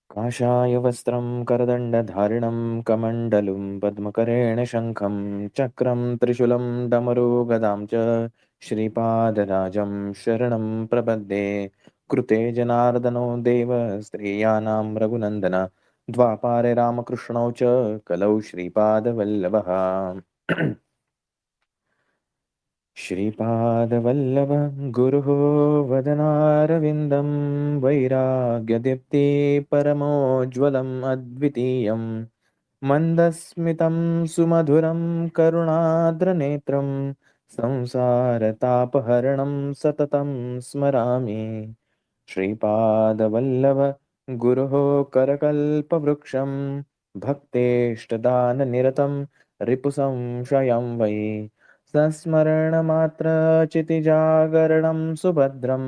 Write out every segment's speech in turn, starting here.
काषाय वस्त्रं करदण्डधारिणं कमण्डलुं पद्मकरेण शङ्खं चक्रं त्रिशूलं डमरू गदां च श्रीपादराजं शरणं प्रपद्ये। कृते जनार्दनो देव स्त्रियाणां रघुनन्दन द्वापारे रामकृष्णौ च कलौ श्रीपादवल्लभः। श्रीपादवल्लभ गुरुः वदनारविन्दं वैराग्यदीप्ति परमोज्ज्वलम् अद्वितीयम् मन्दस्मितं सुमधुरं करुणार्द्रनेत्रं संसारतापहरणं सततं स्मरामि। श्रीपादवल्लभ गुरोः करकल्पवृक्षं भक्तेष्टदाननिरतं रिपुसंशयं वै संस्मरणमात्रचितिजागरणं सुभद्रं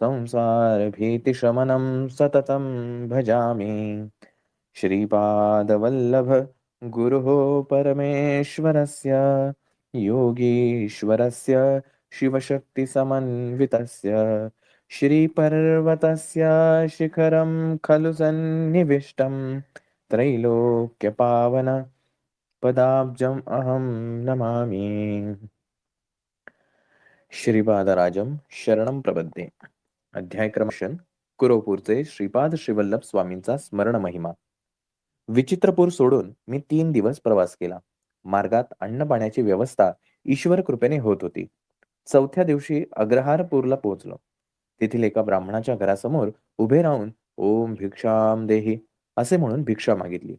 संसारभीतिशमनं सततं भजामि। श्रीपादवल्लभ गुरुः परमेश्वरस्य योगीश्वरस्य शिवशक्तिसमन्वितस्य श्रीपर्वतस्य शिखरं खलु सन्निविष्टं त्रैलोक्यपावन पदाब्जम् अहं नमामि। श्रीपादराजम शरणं प्रपद्ये. अध्याय क्रमशन कुरोपूरचे श्रीपाद श्रीवल्लभ स्वामींचा स्मरण महिमा. विचित्रपूर सोडून मी 3 दिवस प्रवास केला. मार्गात अन्न पाण्याची व्यवस्था ईश्वर कृपेने होत होती. चौथ्या दिवशी अग्रहारपूरला पोहोचलो. तेथील एका ब्राह्मणाच्या घरासमोर उभे राहून ओम भिक्षाम देही असे म्हणून भिक्षा मागितली.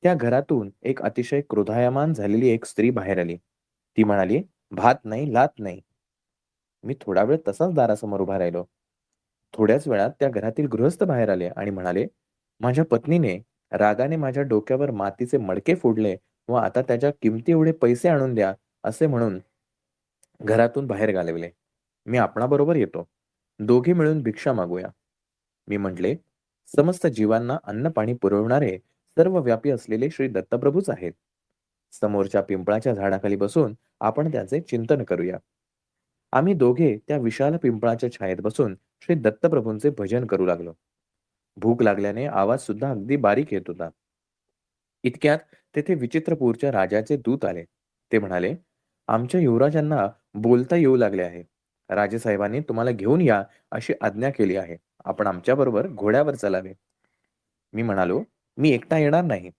त्या घरातून एक अतिशय क्रोधायमान झालेली एक स्त्री बाहेर आली. ती म्हणाली, भात नाही, लात नाही. मी थोडा वेळ तसाच दारासमोर उभा राहिलो. थोड्याच वेळात त्या घरातील गृहस्थ बाहेर आले आणि म्हणाले, माझ्या पत्नीने रागाने माझ्या डोक्यावर मातीचे मडके फोडले व आता त्याच्या किमती एवढे पैसे आणून द्या असे म्हणून घरातून बाहेर घालवले. मी आपणाबरोबर येतो. दोघे मिळून भिक्षा मागूया. मी म्हटले, समस्त जीवांना अन्न पाणी पुरवणारे सर्व व्यापी असलेले श्री दत्तप्रभूच आहेत. समोरच्या पिंपळाच्या झाडाखाली बसून आपण त्याचे चिंतन करूया. आम्ही दोघे त्या विशाल पिंपळाच्या छायेत बसून श्री दत्तप्रभूंचे भजन करू लागलो. भूक लागल्याने आवाज सुद्धा अगदी बारीक येत होता. इतक्यात तेथे विचित्रपूरच्या राजाचे दूत आले. ते म्हणाले, आमच्या युवराजांना बोलता येऊ लागले आहे. राजेसाहेबांनी तुम्हाला घेऊन या अशी आज्ञा केली आहे. आपण आमच्याबरोबर घोड्यावर चलावे. मी म्हणालो, मी एकटा येणार नाही.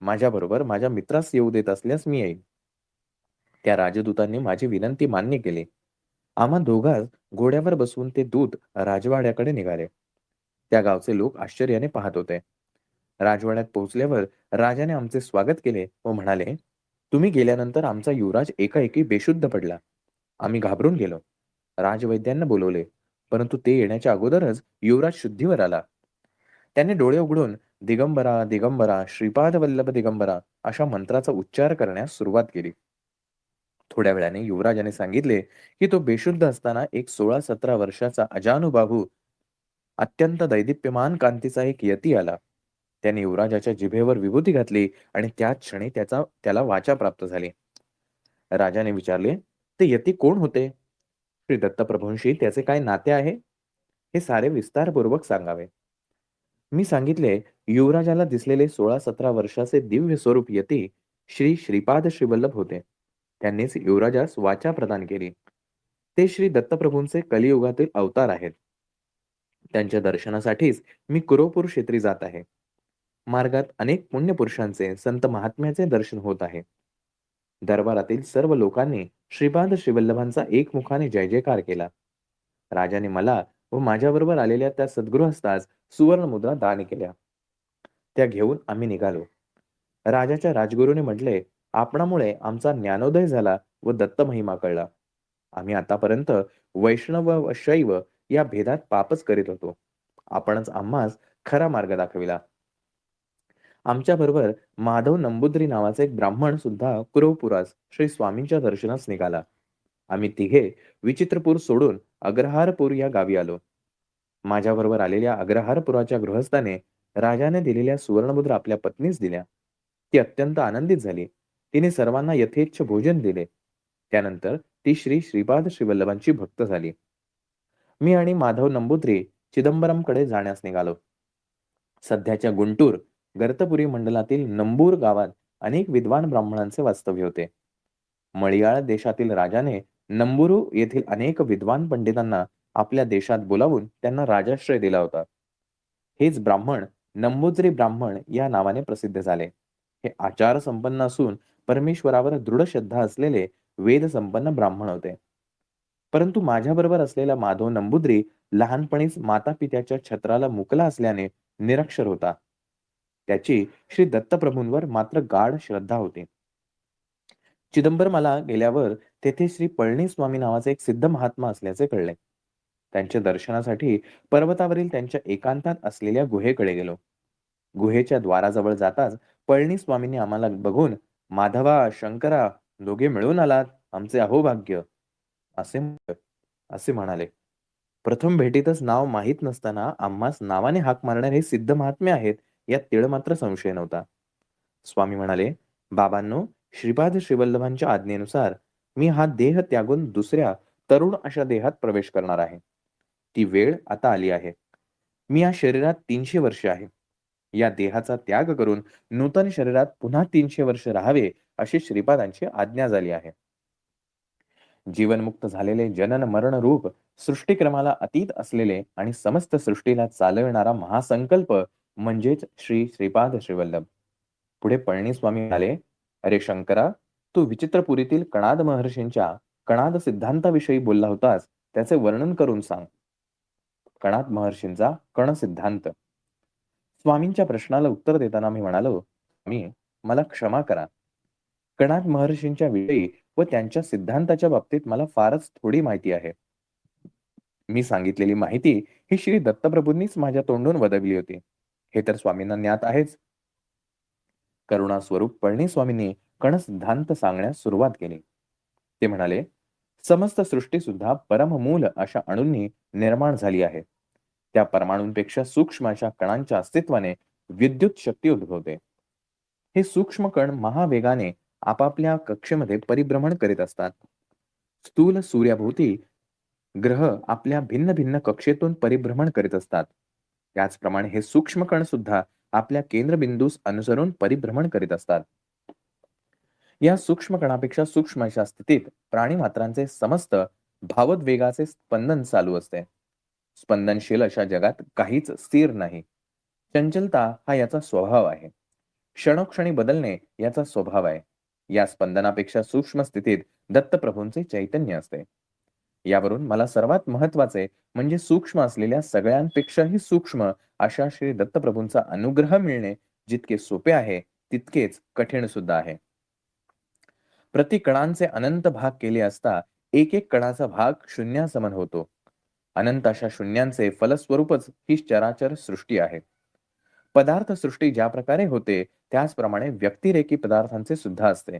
माझ्याबरोबर माझ्या मित्रास येऊ देत असल्यास मी येईन. त्या राजदूतांनी माझी विनंती मान्य केली. आम्हा दोघांस घोड्यावर बसवून ते दूत राजवाड्याकडे निघाले. त्या गावचे लोक आश्चर्याने पाहत होते. राजवाड्यात पोहोचल्यावर राजाने आमचे स्वागत केले व म्हणाले, तुम्ही गेल्यानंतर आमचा युवराज एकाएकी बेशुद्ध पडला. आम्ही घाबरून गेलो. राजवैद्यांना बोलवले, परंतु ते येण्याच्या अगोदरच युवराज शुद्धीवर आला. त्याने डोळे उघडून दिगंबरा दिगंबरा श्रीपाद वल्लभ दिगंबरा अशा मंत्राचा उच्चार करण्यास सुरुवात केली. थोड्या वेळाने युवराजाने सांगितले की तो बेशुद्ध असताना एक 16-17 वर्षाचा अजानुबाहू अत्यंत दैदिप्यमान कांतीचा एक यती आला. त्याने युवराजाच्या जिभेवर विभूती घातली आणि त्याच क्षणी त्याला वाचा प्राप्त झाली. राजाने विचारले, ते यती कोण होते? श्री दत्तप्रभूंशी त्याचे काय नाते आहे? हे सारे विस्तारपूर्वक सांगावे. मी सांगितले, युवराजाला दिसलेले 16-17 वर्षाचे दिव्य स्वरूप यती श्री श्रीपाद श्रीवल्लभ होते. त्यांनीच युवराजास वाचा प्रदान केली. ते श्री दत्तप्रभूंचे कलियुगातील अवतार आहेत. त्यांच्या दर्शनासाठीच मी कुरोपूर क्षेत्री जात आहे. मार्गात अनेक पुण्यपुरुषांचे संत महात्म्याचे दर्शन होत आहे. दरबारातील सर्व लोकांनी श्रीपाद श्रीवल्लभांचा एकमुखाने जय जयकार केला. राजाने मला व माझ्याबरोबर आलेल्या त्या सद्गृहस्थास सुवर्ण मुद्रा दान केल्या. त्या घेऊन आम्ही निघालो. राजाच्या राजगुरूने म्हटले, आपणामुळे आमचा ज्ञानोदय झाला व दत्त महिमा कळला. आम्ही आतापर्यंत वैष्णव व शैव या भेदात पापच करीत होतो. आपणच आम्हास खरा मार्ग दाखविला. आमच्याबरोबर माधव नंबूद्री नावाचा एक ब्राह्मण सुद्धा कुरवपुरास श्री स्वामींच्या दर्शनास निघाला. आम्ही तिघे विचित्रपूर सोडून अग्रहारपूर या गावी आलो. माझ्याबरोबर आलेल्या अग्रहारपुराच्या गृहस्थाने राजाने दिलेल्या सुवर्णमुद्रा आपल्या पत्नीस दिल्या. ती अत्यंत आनंदित झाली. तिने सर्वांना यथेच्छ भोजन दिले. त्यानंतर ती श्री श्रीपाद श्रीवल्लभांची भक्त झाली. मी आणि माधव नंबूद्री चिदंबरमकडे जाण्यास निघालो. सध्याच्या गुंटूर, गर्तपुरी मंडलातील नंबूर गावात अनेक विद्वान ब्राह्मणांचे वास्तव्य होते. मळयाळ देशातील राजाने नंबुरू येथील अनेक विद्वान पंडितांना आपल्या देशात बोलावून त्यांना राजाश्रय दिला होता. हेच ब्राह्मण नंबूद्री ब्राह्मण या नावाने प्रसिद्ध झाले. हे आचार संपन्न असून परमेश्वरावर दृढ श्रद्धा असलेले वेद संपन्न ब्राह्मण होते. परंतु माझ्याबरोबर असलेला माधव नंबूद्री लहानपणीच माता-पित्याच्या छत्राला मुकला असल्याने निरक्षर होता. त्याची श्री दत्तप्रभूंवर मात्र गाढ श्रद्धा होती. चिदंबरमला गेल्यावर तेथे श्री पळणीस्वामी नावाचे एक सिद्ध महात्मा असल्याचे कळले. त्यांच्या दर्शनासाठी पर्वतावरील त्यांच्या एकांतात असलेल्या गुहेकडे गेलो. गुहेच्या द्वाराजवळ जाताच पळणीस्वामींनी आम्हाला बघून, "माधवा, शंकरा, दोघे मिळून आलात. आमचे अहोभाग्य." असे असे म्हणाले. प्रथम भेटीतच नाव माहीत नसताना आम्हास नावाने हाक मारणारे हे सिद्ध महात्मे आहेत, यात तीळमात्र संशय नव्हता. स्वामी म्हणाले, "बाबांनो, श्रीपाद श्रीवल्लभांच्या आज्ञेनुसार मी हा देह त्यागून दुसऱ्या तरुण अशा देहात प्रवेश करणार आहे. ती वेळ आता आली आहे. मी या शरीरात 300 वर्ष आहे. या देहाचा त्याग करून नूतन शरीरात पुन्हा 300 वर्ष राहावे अशी श्रीपादांची आज्ञा झाली आहे." जीवनमुक्त झालेले जनन मरण रूप सृष्टीक्रमाला अतीत असलेले आणि समस्त सृष्टीला चालविणारा महासंकल्प म्हणजेच श्री श्रीपाद श्रीवल्लभ. पुढे पळणीस्वामी म्हणाले, "अरे शंकरा, तू विचित्रपुरीतील कणाद महर्षींच्या कणाद सिद्धांताविषयी बोलला होतास, त्याचे वर्णन करून सांग." कणाद महर्षींचा कण सिद्धांत. स्वामींच्या प्रश्नाला उत्तर देताना मी म्हणालो, "मी मला क्षमा करा. कणाद महर्षींच्या विषयी व त्यांच्या सिद्धांताच्या बाबतीत मला फारच थोडी माहिती आहे. मी सांगितलेली माहिती ही श्री दत्तप्रभूंनीच माझ्या तोंडून वदविली होती. हे तर स्वामींना ज्ञात आहेच." करुणा स्वरूप पळणीस्वामींनी कण सिद्धांत सांगण्यास सुरुवात केली. ते म्हणाले, "समस्त सृष्टी सुद्धा परममूल अशा अणूंनी निर्माण झाली आहे. त्या परमाणूंपेक्षा सूक्ष्म अशा कणांच्या अस्तित्वाने विद्युत शक्ती उद्भवते. हे सूक्ष्म कण महावेगाने आपापल्या कक्षेमध्ये परिभ्रमण करीत असतात. स्थूल सूर्याभोवती ग्रह आपल्या भिन्न भिन्न कक्षेतून परिभ्रमण करीत असतात. त्याचप्रमाणे हे सूक्ष्म कण सुद्धा आपल्या केंद्रबिंदूस अनुसरून परिभ्रमण करीत असतात. या सूक्ष्म कणापेक्षा सूक्ष्म अशा स्थितीत प्राणीमात्रांचे समस्त भावोद्वेगाचे स्पंदन चालू असते. स्पंदनशील अशा जगात काहीच स्थिर नाही. चंचलता हा याचा स्वभाव आहे. क्षणोक्षणी बदलणे याचा स्वभाव आहे. या स्पंदनापेक्षा सूक्ष्म स्थितीत दत्तप्रभूंचे चैतन्य असते. यावरून मला सर्वात महत्वाचे म्हणजे सूक्ष्म असलेल्या सगळ्यांपेक्षाही सूक्ष्म अशा श्री दत्तप्रभूंचा अनुग्रह मिळणे जितके सोपे आहे, तितकेच कठीण सुद्धा आहे. प्रति कणांचे अनंत भाग केले असता एक एक कणाचा भाग शून्यासमान होतो. अनंत अशा शून्यांचे फलस्वरूपच ही चराचर सृष्टी आहे. पदार्थ सृष्टी ज्या प्रकारे होते त्याचप्रमाणे व्यतिरेकी पदार्थांचे सुद्धा असते.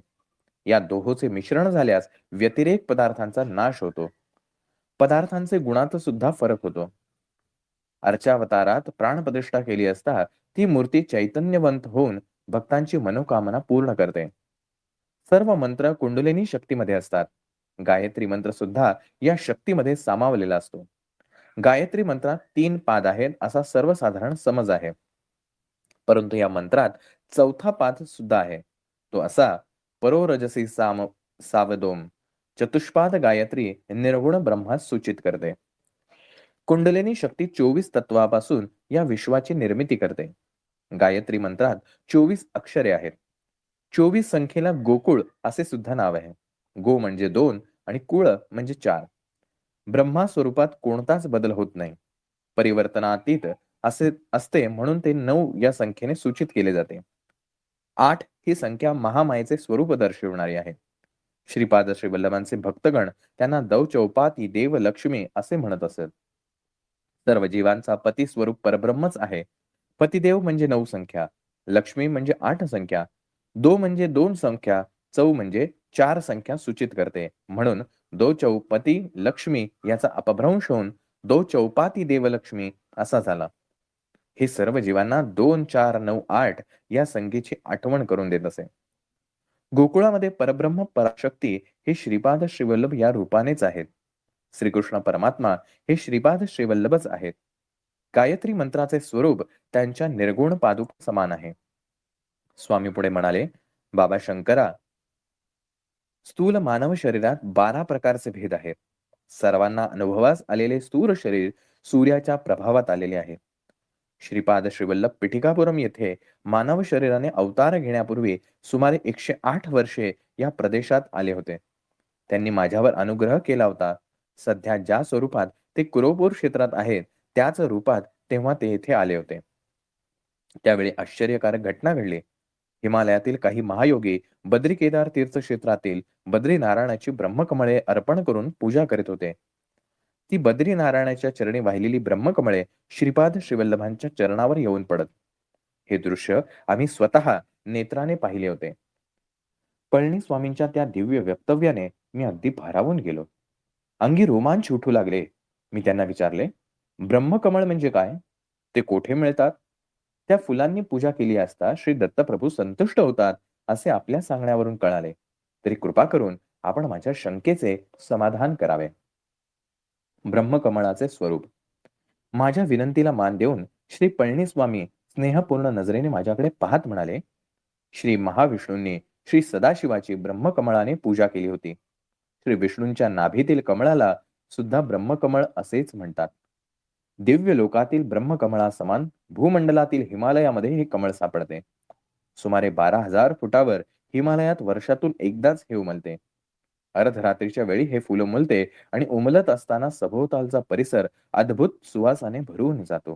या दोहोचे मिश्रण झाल्यास व्यतिरेक पदार्थांचा नाश होतो. पदार्थांचे गुणात सुद्धा फरक होतो. अर्चावतारात प्राणप्रतिष्ठा केली असता ती मूर्ती चैतन्यवंत होऊन भक्तांची मनोकामना पूर्ण करते. सर्व मंत्र कुंडलिनी शक्तीमध्ये असतात. गायत्री मंत्र सुद्धा या शक्तीमध्ये सामावलेला असतो. गायत्री मंत्रात 3 पाद आहेत असा सर्वसाधारण समज आहे. परंतु या मंत्रात 4था पाद सुद्धा आहे. तो असा, परोरजसी सावदोम चतुष्पाद गायत्री निर्गुण ब्रह्मास सूचित करते. कुंडलिनी शक्ती 24 तत्वापासून या विश्वाची निर्मिती करते. गायत्री मंत्रात 24 अक्षरे आहेत. 24 संख्येला गोकुळ असे सुद्धा नाव आहे. गो म्हणजे 2 आणि कुळ म्हणजे 4. ब्रह्मा स्वरूपात कोणताच बदल होत नाही. परिवर्तनातीत असे असते म्हणून ते 9 या संख्येने सूचित केले जाते. 8 ही संख्या महामायेचे स्वरूप दर्शविणारी आहे. श्रीपाद श्रीवल्लभांचे भक्तगण त्यांना दौचौपाती देव लक्ष्मी असे म्हणत असत. सर्व जीवांचा पती स्वरूप परब्रह्मच आहे. पतिदेव म्हणजे 9 संख्या, लक्ष्मी म्हणजे 8 संख्या, दो म्हणजे 2 संख्या, चौ म्हणजे 4 संख्या सूचित करते. म्हणून दो चौपती लक्ष्मी याचा अपभ्रंश होऊन दो चौपाती देवलक्ष्मी असा झाला. हे सर्व जीवांना 2, 4, 9, 8 या संख्येची आठवण करून देत असे. गोकुळामध्ये परब्रह्म पराशक्ती हे श्रीपाद श्रीवल्लभ या रूपानेच आहेत. श्रीकृष्ण परमात्मा हे श्रीपाद श्रीवल्लभच आहेत. गायत्री मंत्राचे स्वरूप त्यांच्या निर्गुण पादुक समान आहे. स्वामी पुढे म्हणाले, बाबा शंकरा, स्थूल मानव शरीरात 12 प्रकारचे भेद आहेत. सर्वांना अनुभवास आलेले स्थूल शरीर सूर्याच्या प्रभावात आलेले आहे. श्रीपाद श्रीवल्लभ पिठिकापुरम येथे मानव शरीराने अवतार घेण्यापूर्वी सुमारे 108 वर्षे या प्रदेशात आले होते. त्यांनी माझ्यावर अनुग्रह केला होता. सध्या ज्या स्वरूपात ते कुरोपूर क्षेत्रात आहेत, त्याच रूपात तेव्हा ते येथे आले होते. त्यावेळी आश्चर्यकारक घटना घडली. हिमालयातील काही महायोगी बद्री केदार तीर्थक्षेत्रातील बद्रीनारायणाची ब्रह्मकमळे अर्पण करून पूजा करीत होते. ती बद्रीनारायणाच्या चरणी वाहिलेली ब्रह्मकमळे श्रीपाद श्रीवल्लभांच्या चरणावर येऊन पडत. हे दृश्य आम्ही स्वतः नेत्राने पाहिले होते. पळणीस्वामींच्या त्या दिव्य वक्तव्याने मी अगदी भारावून गेलो. अंगी रोमांच उठू लागले. मी त्यांना विचारले, ब्रह्मकमळ म्हणजे काय? ते कोठे मिळतात? त्या फुलांनी पूजा केली असता श्री दत्तप्रभू संतुष्ट होतात असे आपल्या सांगण्यावरून कळाले. तरी कृपा करून आपण माझ्या शंकेचे समाधान करावे. ब्रह्मकमळाचे स्वरूप. माझ्या विनंतीला मान देऊन श्री पळणीस्वामी स्नेहपूर्ण नजरेने माझ्याकडे पाहत म्हणाले, श्री महाविष्णूंनी श्री सदाशिवाची ब्रह्मकमळाने पूजा केली होती. श्री विष्णूंच्या नाभीतील कमळाला सुद्धा ब्रह्मकमळ असेच म्हणतात. दिव्य लोकातील ब्रह्मकमळासमान भूमंडलातील हिमालयामध्ये हे कमळ सापडते. सुमारे 12,000 फुटावर हिमालयात वर्षातून एकदाच हे उमलते. अर्धरात्रीच्या वेळी हे फुल उमलते आणि उमलत असताना सभोवतालचा परिसर अद्भुत सुवासाने भरून जातो.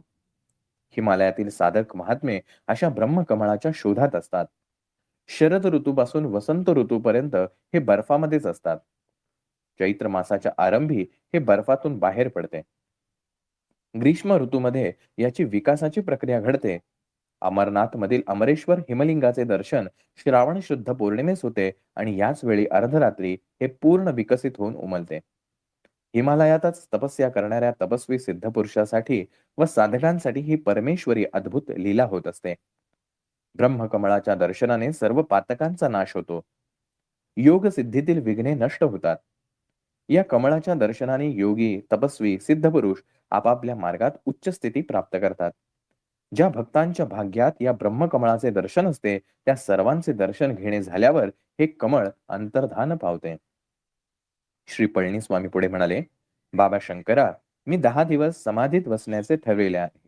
हिमालयातील साधक महात्मे अशा ब्रह्मकमळाच्या शोधात असतात. शरद ऋतूपासून वसंत ऋतूपर्यंत हे बर्फामध्येच असतात. चैत्र मासाच्या आरंभी हे बर्फातून बाहेर पडते. ग्रीष्म ऋतूमध्ये याची विकासाची प्रक्रिया घडते. अमरनाथ मधील अमरेश्वर हिमलिंगाचे दर्शन श्रावण शुद्ध पौर्णिमेस होते आणि याच वेळी अर्धरात्री हे पूर्ण विकसित होऊन उमलते. हिमालयातच तपस्या करणाऱ्या तपस्वी सिद्ध पुरुषासाठी व साधकांसाठी ही परमेश्वरी अद्भुत लीला होत असते. ब्रह्मकमळाच्या दर्शनाने सर्व पातकांचा नाश होतो. योग सिद्धीतील विघ्ने नष्ट होतात. या कमळाच्या दर्शनाने योगी, तपस्वी, सिद्ध पुरुष आपापल्या मार्गात उच्च स्थिती प्राप्त करतात. ज्या भक्तांच्या भाग्यात या ब्रह्मकमळाचे दर्शन असते, त्या सर्वांचे दर्शन घेणे झाल्यावर हे कमळ अंतर्धान पावते. श्री पळणीस्वामी पुढे म्हणाले, बाबा शंकरा, मी 10 दिवस समाधीत बसण्याचे ठरविले आहे.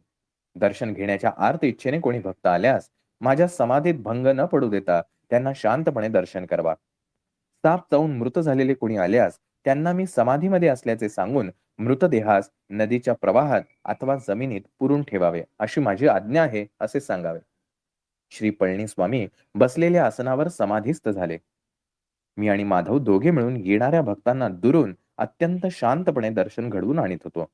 दर्शन घेण्याच्या आर्त इच्छेने कोणी भक्त आल्यास माझ्या समाधीत भंग न पडू देता त्यांना शांतपणे दर्शन करवा. साप चावून मृत झालेले कोणी आल्यास त्यांना मी समाधीमध्ये असल्याचे सांगून मृतदेहास नदीच्या प्रवाहात अथवा जमिनीत पुरून ठेवावे अशी माझी आज्ञा आहे असे सांगावे. श्री पळणीस्वामी बसलेल्या आसनावर समाधीस्थ झाले. मी आणि माधव दोघे मिळून येणाऱ्या भक्तांना दुरून अत्यंत शांतपणे दर्शन घडवून आणत होतो.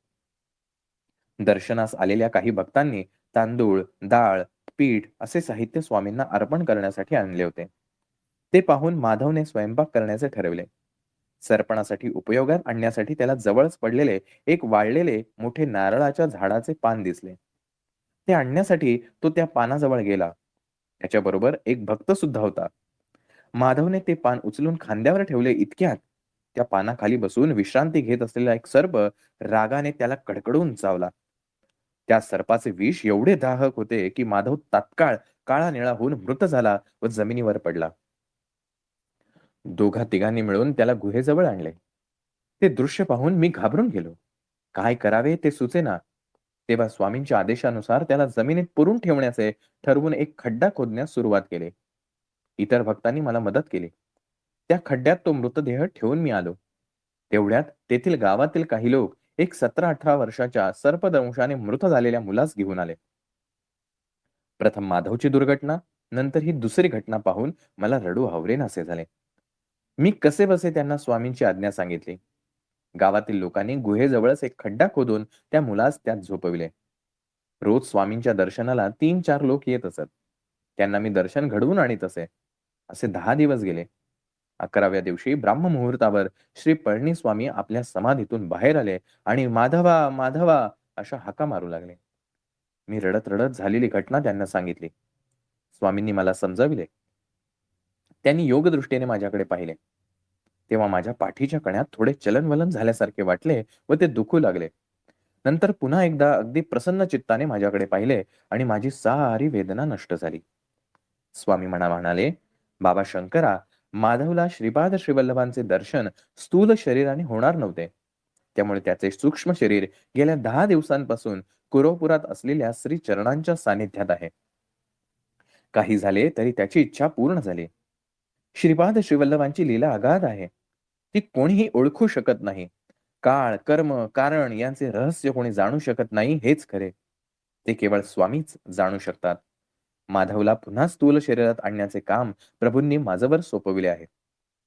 दर्शनास आलेल्या काही भक्तांनी तांदूळ, डाळ, पीठ असे साहित्य स्वामींना अर्पण करण्यासाठी आणले होते. ते पाहून माधवने स्वयंपाक करण्याचे ठरवले. सरपणासाठी उपयोगात आणण्यासाठी त्याला जवळच पडलेले एक वाळलेले मोठे नारळाच्या झाडाचे पान दिसले. ते आणण्यासाठी तो त्या पानाजवळ गेला. त्याच्याबरोबर एक भक्त सुद्धा होता. माधवने ते पान उचलून खांद्यावर ठेवले इतक्यात त्या पानाखाली बसून विश्रांती घेत असलेला एक सर्प रागाने त्याला कडकडून चावला. त्या सर्पाचे विष एवढे दाहक होते की माधव तात्काळ काळा निळा होऊन मृत झाला व जमिनीवर पडला. दोघा तिघांनी मिळून त्याला गुहेजवळ आणले. ते दृश्य पाहून मी घाबरून गेलो. काय करावे ते सुचेना. तेव्हा स्वामींच्या आदेशानुसार त्याला जमिनीत पुरून ठेवण्याचे ठरवून एक खड्डा खोदण्यास सुरुवात केली. इतर भक्तांनी मला मदत केली. त्या खड्ड्यात तो मृतदेह ठेवून मी आलो. तेवढ्यात तेथील गावातील काही लोक एक 17-18 वर्षाच्या सर्पदंशाने मृत झालेल्या मुलास घेऊन आले. प्रथम माधवची दुर्घटना, नंतर ही दुसरी घटना पाहून मला रडू आवरेनासे झाले. मी कसेबसे त्यांना स्वामींची आज्ञा सांगितली. गावातील लोकांनी गुहेजवळच एक खड्डा खोदून त्या मुलास त्यात झोपविले. रोज स्वामींच्या दर्शनाला 3-4 लोक येत असत. त्यांना मी दर्शन घडवून आणीत असे. असे 10 दिवस गेले. 11व्या दिवशी ब्राह्ममुहूर्तावर श्री पळणीस्वामी आपल्या समाधीतून बाहेर आले आणि माधवा, माधवा अशा हाका मारू लागले. मी रडत रडत झालेली घटना त्यांना सांगितली. स्वामींनी मला समजाविले. त्यांनी योगदृष्टीने माझ्याकडे पाहिले. तेव्हा माझ्या पाठीच्या कण्यात थोडे चलनवलन झाल्यासारखे वाटले व ते दुखू लागले. नंतर पुन्हा एकदा अगदी प्रसन्न चित्ताने माझ्याकडे पाहिले आणि माझी सारी वेदना नष्ट झाली. स्वामी म्हणाले, "बाबा शंकरा, माधवला श्रीपाद श्रीवल्लभांचे दर्शन स्थूल शरीराने होणार नव्हते. त्यामुळे त्याचे सूक्ष्म शरीर गेल्या 10 दिवसांपासून कुरोपुरात असलेल्या श्री चरणांच्या सानिध्यात आहे. काही झाले तरी त्याची इच्छा पूर्ण झाली. श्रीपाद श्रीवल्लभांची लीला अगाध आहे. ती कोणीही ओळखू शकत नाही. काळ, कर्म, कारण यांचे रहस्य कोणी जाणू शकत नाही हेच खरे. ते केवळ स्वामीच जाणू शकतात. माधवला पुन्हा स्थूल शरीरात आणण्याचे काम प्रभूंनी माझ्यावर सोपविले आहे."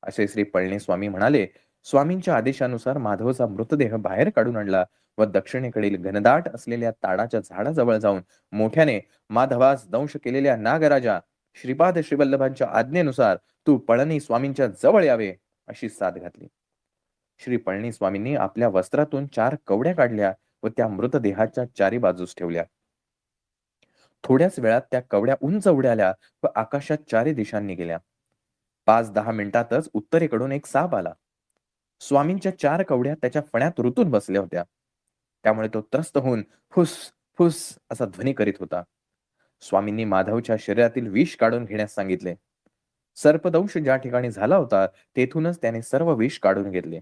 असे श्री पळणीस्वामी म्हणाले. स्वामींच्या आदेशानुसार माधवचा मृतदेह बाहेर काढून आणला व दक्षिणेकडील घनदाट असलेल्या ताडाच्या झाडाजवळ जाऊन मोठ्याने, "माधवास दंश केलेल्या नागराजा, श्रीपाद श्रीवल्लभांच्या आज्ञेनुसार तू पळणी स्वामींच्या जवळ यावे," अशी साद घातली. श्री पळणीस्वामींनी आपल्या वस्त्रातून 4 कवड्या काढल्या व त्या मृतदेहाच्या चारी बाजूस ठेवल्या. थोड्याच वेळात त्या कवड्या उंच उडाल्या व आकाशात चारी दिशांनी गेल्या. 5-10 मिनिटातच उत्तरेकडून एक साप आला. स्वामींच्या 4 कवड्या त्याच्या फण्यात रुतून बसल्या होत्या. त्यामुळे तो त्रस्त होऊन फुस, फुस असा ध्वनी करीत होता. स्वामींनी माधवच्या शरीरातील विष काढून घेण्यास सांगितले. सर्पदंश ज्या ठिकाणी झाला होता तेथूनच त्याने सर्व विष काढून घेतले.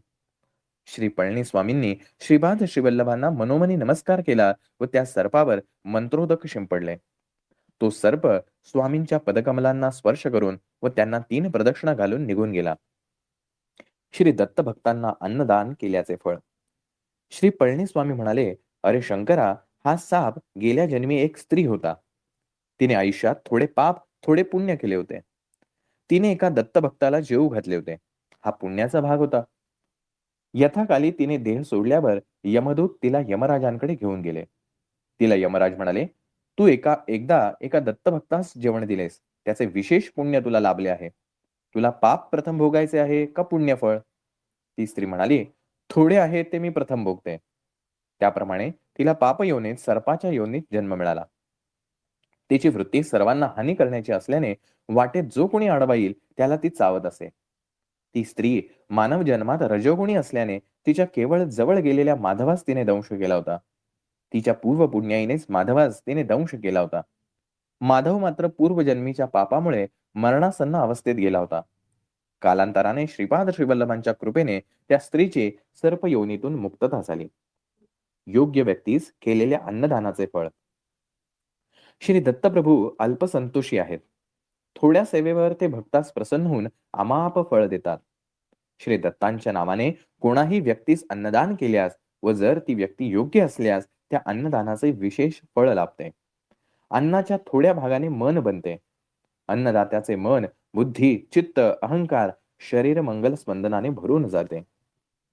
श्री पळणीस्वामींनी श्रीपाद श्रीवल्लभांना मनोमनी नमस्कार केला व त्या सर्पावर मंत्रोदक शिंपडले. तो सर्प स्वामींच्या पदकमलांना स्पर्श करून व त्यांना 3 प्रदक्षिणा घालून निघून गेला. श्री दत्त भक्तांना अन्नदान केल्याचे फळ. श्री पळणीस्वामी म्हणाले, "अरे शंकरा, हा साप गेल्या जन्मी एक स्त्री होता. तिने आयुष्यात थोडे पाप, थोडे पुण्य केले होते. तिने एका दत्तभक्ताला जेवू घातले होते. हा पुण्याचा भाग होता. यथाकाली तिने देह सोडल्यावर यमदूत तिला यमराजांकडे घेऊन गेले. तिला यमराज म्हणाले, "तू एकदा एका दत्तभक्तास जेवण दिलेस. त्याचे विशेष पुण्य तुला लाभले आहे. तुला पाप प्रथम भोगायचे आहे का पुण्यफळ?" ती स्त्री म्हणाली, "थोडे आहे ते मी प्रथम भोगते." त्याप्रमाणे तिला पाप योनीत सर्पाच्या योनीत जन्म मिळाला. तिची वृत्ती सर्वांना हानी करण्याची असल्याने वाटेत जो कोणी आडवा येईल त्याला ती चावत असे. ती स्त्री मानव जन्मात रजोगुणी असल्याने तिच्या केवळ जवळ गेलेल्या माधवास तिने दंश केला होता. तिच्या पूर्व पुण्याईनेच माधवास तिने दंश केला होता. माधव मात्र पूर्वजन्मीच्या पापामुळे मरणासन्न अवस्थेत गेला होता. कालांतराने श्रीपाद श्रीवल्लभांच्या कृपेने त्या स्त्रीची सर्पयोनीतून मुक्तता झाली. योग्य व्यक्तीस केलेल्या अन्नदानाचे फळ. श्री दत्तप्रभू अल्पसंतोषी आहेत. थोड्या सेवेवर ते भक्तास प्रसन्न होऊन अमाप फळ देतात. श्री दत्तांच्या नावाने कोणाही व्यक्तीस अन्नदान केल्यास व जर ती व्यक्ती योग्य असल्यास त्या अन्नदानाचे विशेष फळ लाभते. अन्नाच्या थोड्या भागाने मन बनते. अन्नदात्याचे मन, बुद्धी, चित्त, अहंकार, शरीर मंगल स्पंदनाने भरून जाते.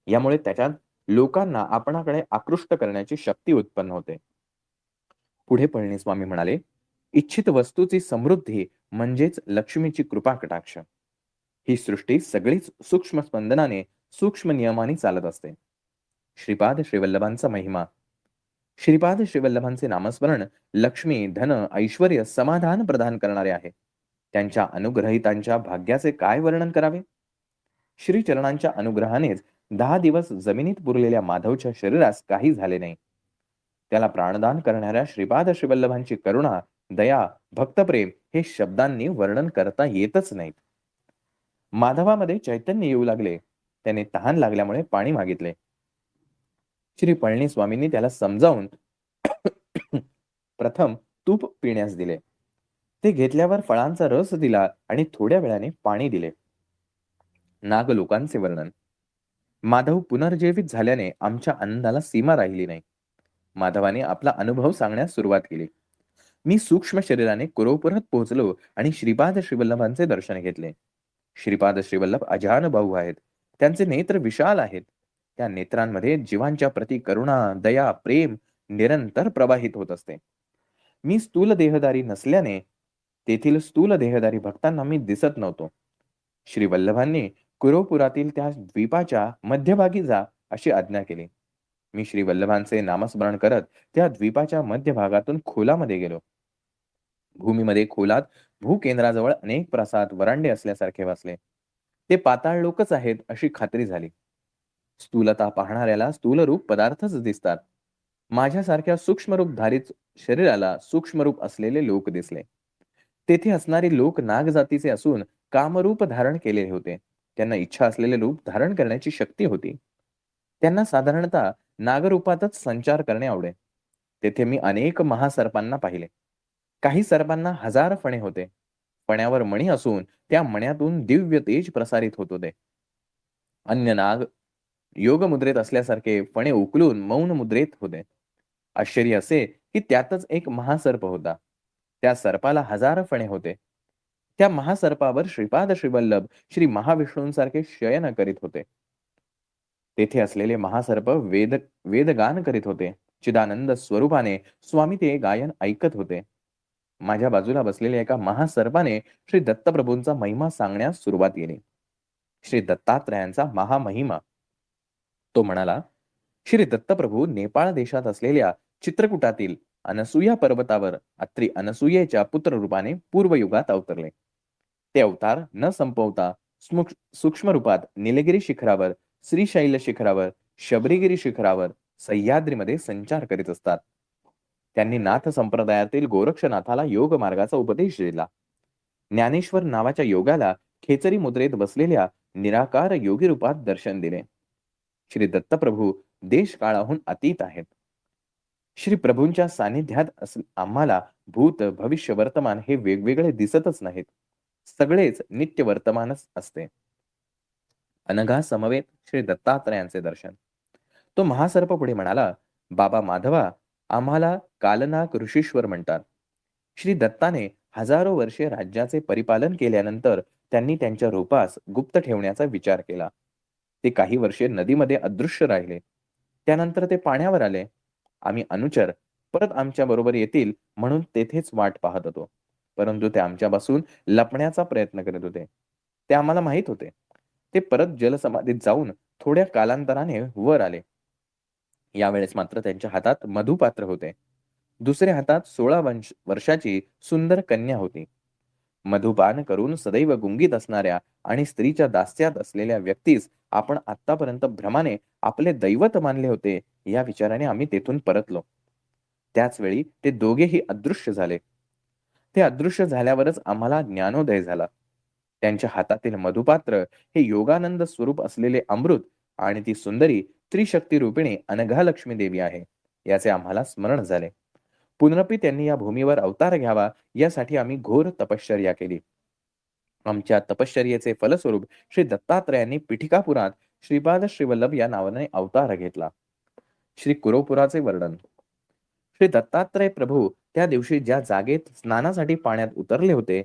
यामुळे त्याच्यात लोकांना आपणाकडे आकृष्ट करण्याची शक्ती उत्पन्न होते. पुढे पळणीस्वामी म्हणाले, "इच्छित वस्तूची समृद्धी म्हणजेच लक्ष्मीची कृपा कटाक्ष. ही सृष्टी सगळीच सूक्ष्म स्पंदनाने, सूक्ष्म नियमाने चालत असते." श्रीपाद श्रीवल्लभांचा महिमा. श्रीपाद श्रीवल्लभांचे नामस्मरण लक्ष्मी, धन, ऐश्वर्य, समाधान प्रदान करणारे आहे. त्यांच्या अनुग्रहितांच्या भाग्याचे काय वर्णन करावे? श्रीचरणांच्या अनुग्रहानेच 10 दिवस जमिनीत पुरलेल्या माधवच्या शरीरास काही झाले नाही. त्याला प्राणदान करणाऱ्या श्रीपाद श्रीवल्लभांची करुणा, दया, भक्तप्रेम हे शब्दांनी वर्णन करता येतच नाहीत. माधवामध्ये चैतन्य येऊ लागले. त्याने तहान लागल्यामुळे पाणी मागितले. श्री पळणीस्वामींनी त्याला समजावून प्रथम तूप पिण्यास दिले. ते घेतल्यावर फळांचा रस दिला आणि थोड्या वेळाने पाणी दिले. नागलोकांचे वर्णन. माधव पुनर्जीवित झाल्याने आमच्या आनंदाला सीमा राहिली नाही. माधवाने आपला अनुभव सांगण्यास सुरुवात केली. "मी सूक्ष्म शरीराने कुरोपुरात पोहोचलो आणि श्रीपाद श्रीवल्लभांचे दर्शन घेतले. श्रीपाद श्रीवल्लभ अजानुभाऊ आहेत. त्यांचे नेत्र विशाल आहेत. त्या नेत्रांमध्ये जीवांच्या प्रती करुणा, दया, प्रेम निरंतर प्रवाहित होत असते. मी स्थूल देहधारी नसल्याने तेथील स्थूल देहधारी भक्तांना मी दिसत नव्हतो. श्री वल्लभांनी कुरोपुरातील त्या द्वीपाच्या मध्यभागी जा अशी आज्ञा केली. मी श्री वल्लभांचे नामस्मरण करत त्या द्वीपाच्या मध्यभागातून खोलामध्ये गेलो. भूमीमध्ये खोलात भूकेंद्राजवळ अनेक प्रासाद, वरांडे असल्यासारखे वाचले. ते पाताळ लोकच आहेत अशी खात्री झाली. स्थूलता पाहणाऱ्याला स्थूल रूप पदार्थच दिसतात. माझ्यासारख्या सूक्ष्मरूपधारीत शरीराला सूक्ष्मरूप असलेले लोक दिसले. तेथे असणारे लोक नागजातीचे असून कामरूप धारण केलेले होते. त्यांना इच्छा असलेले रूप धारण करण्याची शक्ती होती. त्यांना साधारणतः नागरूपातच संचार करणे आवडे. तेथे मी अनेक महासर्पांना पाहिले. काही सर्पांना हजार फणे होते. फण्यावर मणी असून त्या मण्यातून दिव्य तेज प्रसारित होत होते. अन्य नाग योग मुद्रेत असल्यासारखे फणे उकलून मौन मुद्रेत होते. आश्चर्य असे की त्यातच एक महासर्प होता. त्या सर्पाला हजार फणे होते. त्या महासर्पावर श्रीपाद श्रीवल्लभ श्री महाविष्णूंसारखे शयन करीत होते. तेथे असलेले महासर्प वेदगान करीत होते. चिदानंद स्वरूपाने स्वामी ते गायन ऐकत होते. माझ्या बाजूला बसलेल्या एका महासर्पाने श्री दत्तप्रभूंचा महिमा सांगण्यास सुरुवात केली. श्री दत्तात्रयांचा महामहिमा. तो म्हणाला, श्री दत्तप्रभू नेपाळ देशात असलेल्या चित्रकूटातील अनसुया पर्वतावर अत्री अनसुयेच्या पुत्ररूपाने पूर्वयुगात अवतरले. ते अवतार न संपवता सूक्ष्म रूपात निलगिरी शिखरावर, श्रीशैल शिखरावर, शबरीगिरी शिखरावर, सह्याद्रीमध्ये संचार करीत असतात. त्यांनी नाथ संप्रदायातील गोरक्षनाथाला योग मार्गाचा उपदेश दिला. ज्ञानेश्वर नावाच्या योगाला खेचरी मुद्रेत बसलेल्या निराकार योगी रूपात दर्शन दिले. श्री दत्तप्रभू देश काळाहून अतीत आहेत. श्री प्रभूंच्या सानिध्यात आम्हाला भूत, भविष्य, वर्तमान हे वेगवेगळे दिसतच नाहीत. सगळेच नित्य वर्तमानच असते. अनघा समवेत श्री दत्तात्रयांचे दर्शन. तो महासर्प पुढे म्हणाला, बाबा माधवा, आम्हाला कालनाग ऋषीश्वर म्हणतात. श्री दत्ताने हजारो वर्षे राज्याचे परिपालन केल्यानंतर त्यांनी त्यांच्या रूपास गुप्त ठेवण्याचा विचार केला. ते काही वर्षे नदीमध्ये अदृश्य राहिले. त्यानंतर ते पाण्यावर आले. आम्ही अनुचर परत आमच्या बरोबर येतील म्हणून तेथेच वाट पाहत होतो. परंतु ते आमच्यापासून लपण्याचा प्रयत्न करत होते. ते आम्हाला माहित होते. ते परत जलसमाधीत जाऊन थोड्या कालांतराने वर आले. यावेळेस मात्र त्यांच्या हातात मधुपात्र होते. दुसऱ्या हातात 16 वर्षाची सुंदर कन्या होती. मधुपान करून सदैव गुंगीत असणाऱ्या आणि स्त्रीच्या दास्यात असलेल्या व्यक्तीस आपण आतापर्यंत भ्रमाने आपले दैवत मानले होते, या विचाराने आम्ही तेथून परतलो. त्याच वेळी ते दोघेही अदृश्य झाले. ते अदृश्य झाल्यावरच आम्हाला ज्ञानोदय झाला. त्यांच्या हातातील मधुपात्र हे योगानंद स्वरूप असलेले अमृत आणि ती सुंदरी त्रिशक्ती रूपिणी अनघा लक्ष्मी देवी आहे, याचे आम्हाला स्मरण झाले. पुनरपी त्यांनी या भूमीवर अवतार घ्यावा यासाठी आम्ही घोर तपश्चर्या केली. आमच्या तपश्चर्येचे फलस्वरूप श्री दत्तात्रयांनी पिठिकापुरात श्रीपाद श्रीवल्लभ या नावाने अवतार घेतला. श्री कुरोपुराचे वर्णन. श्री दत्तात्रय प्रभू त्या दिवशी ज्या जागेत स्नानासाठी पाण्यात उतरले होते,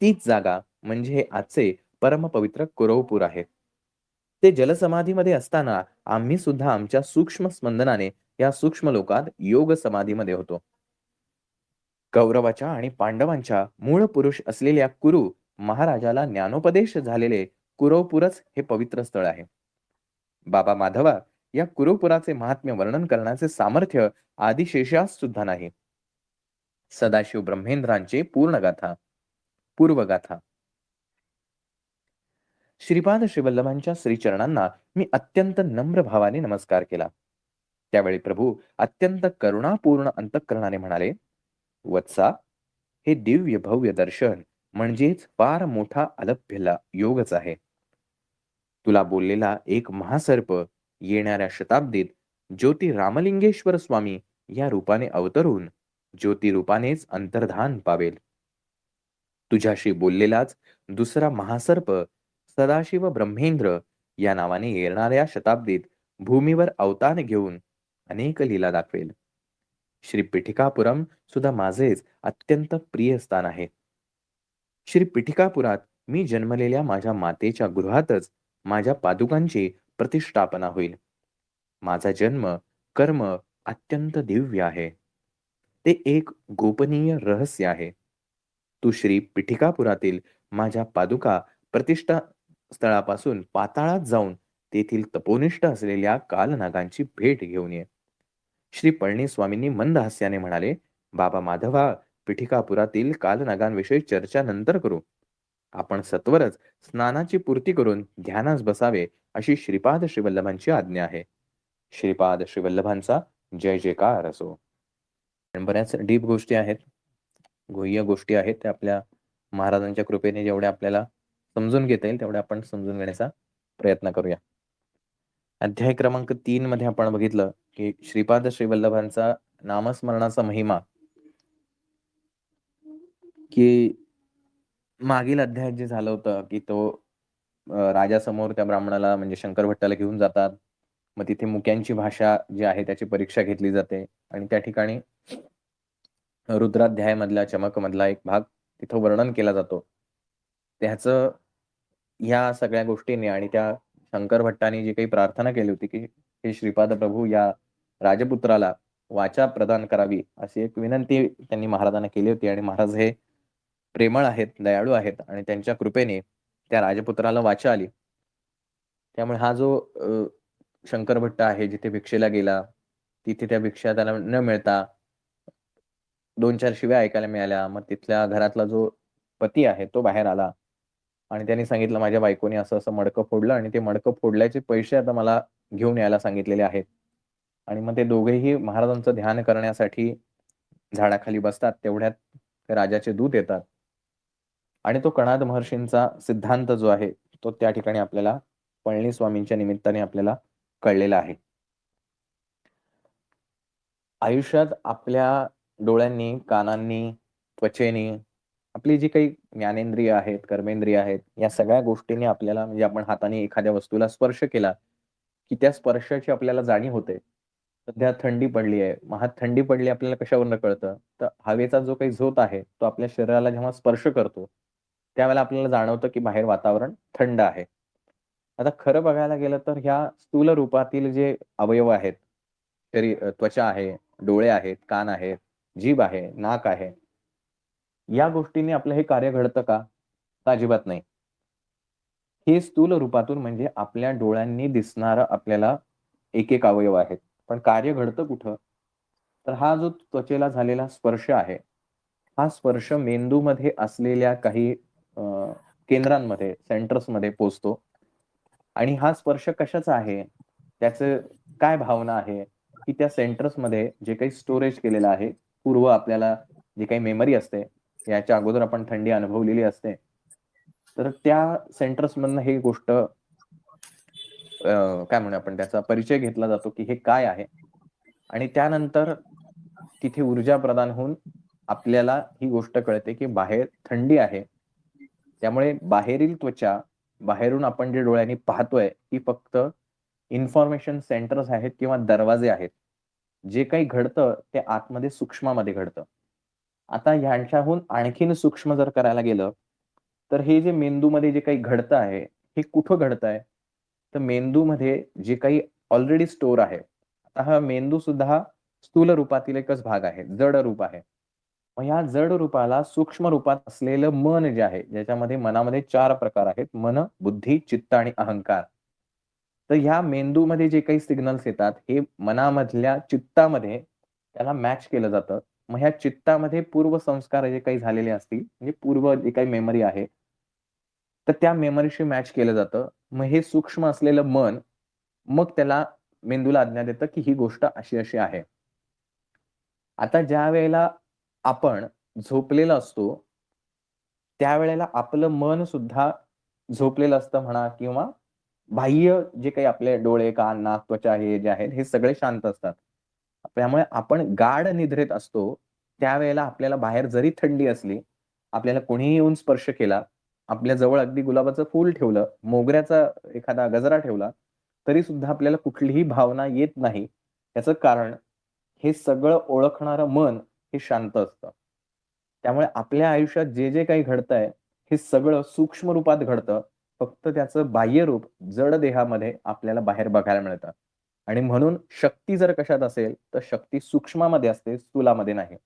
तीच जागा म्हणजे हे आजचे परमपवित्र कुरवपूर आहे. ते जलसमाधीमध्ये असताना आम्ही सुद्धा आमच्या सूक्ष्म स्पंदनाने या सूक्ष्म लोकात योग समाधीमध्ये होतो. कौरवाच्या आणि पांडवांच्या मूळ पुरुष असलेल्या कुरु महाराजाला ज्ञानोपदेश झालेले कुरवपूरच हे पवित्र स्थळ आहे. बाबा माधवा, या कुरुपुराचे महात्म्य वर्णन करण्याचे सामर्थ्य आदिशेषास सुद्धा नाही. सदाशिव ब्रह्मेंद्रांचे पूर्वगाथा. श्रीपाद श्रीवल्लभांच्या श्रीचरणांना मी अत्यंत नम्र भावाने नमस्कार केला. त्यावेळी प्रभू अत्यंत करुणापूर्ण अंतःकरणाने म्हणाले, वत्सा, हे दिव्य भव्य दर्शन म्हणजेच फार मोठा अलभ्य योगच आहे. तुला बोललेला एक महासर्प येणाऱ्या शताब्दीत ज्योती रामलिंगेश्वर स्वामी या रूपाने अवतरून ज्योती रूपानेच अंतर्धान पावेल. तुझ्याशी बोललेलाच दुसरा महासर्प सदाशिव ब्रह्मेंद्र या नावाने येणाऱ्या शताब्दीत भूमीवर अवतार घेऊन अनेक लीला दाखवेल. श्री पिठिकापुरम सुद्धा माझेच अत्यंत प्रिय स्थान आहे. श्री पिठिकापुरात मी जन्मलेल्या माझ्या मातेच्या गृहातच माझ्या पादुकांची प्रतिष्ठापना होईल. माझा जन्म कर्म अत्यंत दिव्य आहे. ते एक गोपनीय रहस्य आहे. तू श्री पिठिकापुरातील माझ्या पादुका प्रतिष्ठा स्थळापासून पाताळात जाऊन तेथील तपोनिष्ठ असलेल्या कालनागांची भेट घेऊन ये. श्री पळणीस्वामींनी मंद हास्याने म्हणाले, बाबा माधवा, पिठिकापुरातील कालनागांविषयी चर्चा नंतर करू. आपण सत्वरच स्नानाची पूर्ती करून ध्यानास बसावे अशी श्रीपाद श्रीवल्लभांची आज्ञा आहे. श्रीपाद श्रीवल्लभांचा जय जयकार असो. आणि बऱ्याच डीप गोष्टी आहेत, गुह्य गोष्टी आहेत त्या आपल्या महाराजांच्या कृपेने जेवढ्या आपल्याला समजून घेता येईल तेवढ्या आपण समजून घेण्याचा प्रयत्न करूया. अध्याय क्रमांक 3 मध्ये आपण बघितलं की श्रीपाद श्रीवल्लभांचा नामस्मरणाचा महिमा, की मागील अध्यायात जे झालं होतं की तो राजासमोर त्या ब्राह्मणाला म्हणजे शंकर भट्टाला घेऊन जातात. मग तिथे मुक्यांची भाषा जी आहे त्याची परीक्षा घेतली जाते आणि त्या ठिकाणी रुद्राध्यायामधला चमकमधला एक भाग तिथं वर्णन केला जातो. त्याचं ह्या सगळ्या गोष्टींनी आणि त्या शंकर भट्टांनी जी काही प्रार्थना केली होती, की हे श्रीपाद प्रभू या राजपुत्राला वाचा प्रदान करावी, अशी एक विनंती त्यांनी महाराजांना केली होती आणि महाराज हे प्रेमळ आहेत, दयाळू आहेत आणि त्यांच्या कृपेने त्या राजपुत्राला वाचा आली. त्यामुळे हा जो शंकर भट्ट आहे जिथे भिक्षेला गेला, तिथे त्या भिक्षा त्याला न मिळता 2-4 शिव्या ऐकायला मिळाल्या. मग तिथल्या घरातला जो पती आहे तो बाहेर आला आणि त्याने सांगितलं, "माझ्या बायकोने असं-असं मडकं फोडलं आणि ते मडकं फोडल्याचे पैसे आता मला घेऊन यायला सांगितलेले आहेत." आणि मग ते दोघेही महाराजांचं ध्यान करण्यासाठी झाडाखाली बसतात. तेवढ्यात ते राजाचे दूत येतात आणि तो कणाद महर्षींचा सिद्धांत जो आहे, तो त्या ठिकाणी आपल्याला पळणीस्वामींच्या निमित्ताने आपल्याला कळलेला आहे. आयुष्यात आपल्या डोळ्यांनी, कानांनी, त्वचेनी आपली जी काही ज्ञानेंद्रिय आहेत, कर्मेंद्रिय आहेत, या सगळ्या गोष्टींनी आपल्याला म्हणजे आपण हाताने एखाद्या वस्तूला स्पर्श केला, की त्या स्पर्शाची आपल्याला जाणीव होते. सध्या थंडी पडली आहे. मग हा थंडी पडली आपल्याला कशावरून कळतं? तर हवेचा जो काही झोत आहे, तो आपल्या शरीराला जेव्हा स्पर्श करतो, त्यावेळेला आपल्याला जाणवतं, की बाहेर वातावरण थंड आहे. आता खरं बघायला गेलं तर ह्या स्थूल रूपातील जे अवयव आहेत, त्वचा आहे, डोळे आहेत, कान आहेत, जीभ आहे, नाक आहे. या गोष्टींनी आपलं हे कार्य घडतं का? तर अजिबात नाही. हे स्थूल रूपातून म्हणजे आपल्या डोळ्यांनी दिसणारं आपल्याला एक-एक अवयव आहेत. पण कार्य घडतं कुठं? तर हा जो त्वचेला झालेला स्पर्श आहे, हा स्पर्श मेंदूमध्ये असलेल्या काही अ, केंद्रांमध्ये, सेंटर्समध्ये पोहोचतो आणि हा स्पर्श कशाचा आहे? त्याचं काय भावना आहे? की त्या सेंटर्समध्ये जे काही स्टोरेज केलेलं आहे, पूर्व आपल्याला जी काही मेमरी असते, याच्या अगोदर आपण थंडी अनुभवलेली असते. तर त्या सेंटर्समधनं ही गोष्ट काय म्हणू आपण त्याचा परिचय घेतला जातो, की हे काय आहे? आणि त्यानंतर तिथे ऊर्जा प्रदान होऊन आपल्याला ही गोष्ट कळते, की बाहेर थंडी आहे. त्यामुळे बाहेरील त्वचा, बाहेरून आपण जे डोळ्यांनी पाहतोय, ती फक्त इन्फॉर्मेशन सेंटर्स आहेत किंवा दरवाजे आहेत. जे काही घडतं ते आतमध्ये सूक्ष्मामध्ये घडतं. आता ह्यांच्याहून आणखीन सूक्ष्म जर करायला गेलं, तर हे जे मेंदूमध्ये जे काही घडतं आहे, हे कुठं घडतंय? तर मेंदूमध्ये जे काही ऑलरेडी स्टोअर आहे. आता हा मेंदू सुद्धा स्थूल रूपातील एकच भाग आहे, जड रूप आहे. मग ह्या जड रूपाला सूक्ष्म रूपात असलेलं मन जे आहे, ज्याच्यामध्ये मनामध्ये 4 प्रकार आहेत. मन, बुद्धी, चित्त आणि अहंकार. तर ह्या मेंदूमध्ये जे काही सिग्नल्स येतात, हे मनामधल्या चित्तामध्ये त्याला मॅच केलं जातं. मग ह्या चित्तामध्ये पूर्वसंस्कार जे काही झालेले असतील, म्हणजे पूर्व जी काही मेमरी आहे, तर त्या मेमरीशी मॅच केलं जातं. मग हे सूक्ष्म असलेलं मन, मग त्याला मेंदूला आज्ञा देतं, की ही गोष्ट अशी-अशी आहे. आता ज्यावेळेला आपण झोपलेलो असतो, त्यावेळेला आपलं मन सुद्धा झोपलेलं असतं म्हणा किंवा बाह्य जे काही आपले डोळे, कान, नाक, त्वचा हे जे आहेत, हे सगळे शांत असतात. त्यामुळे आपण गाढ निद्रेत असतो, त्यावेळेला आपल्याला बाहेर जरी थंडी असली, आपल्याला कोणीही येऊन स्पर्श केला, आपल्या जवळ अगदी गुलाबाचं फूल ठेवलं, मोगऱ्याचा एखादा गजरा ठेवला, तरी सुद्धा आपल्याला कुठलीही भावना येत नाही. त्याचं कारण हे सगळं ओळखणारं मन हे शांत असतं. त्यामुळे आपल्या आयुष्यात जे काही घडतंय, हे सगळं सूक्ष्म रूपात घडतं. फक्त त्याचं बाह्य रूप जड देहामध्ये आपल्याला बाहेर बघायला मिळतं. आणि म्हणून शक्ती जर कशात असेल, तर शक्ती सूक्ष्मामध्ये असते, स्थूलामध्ये नाही.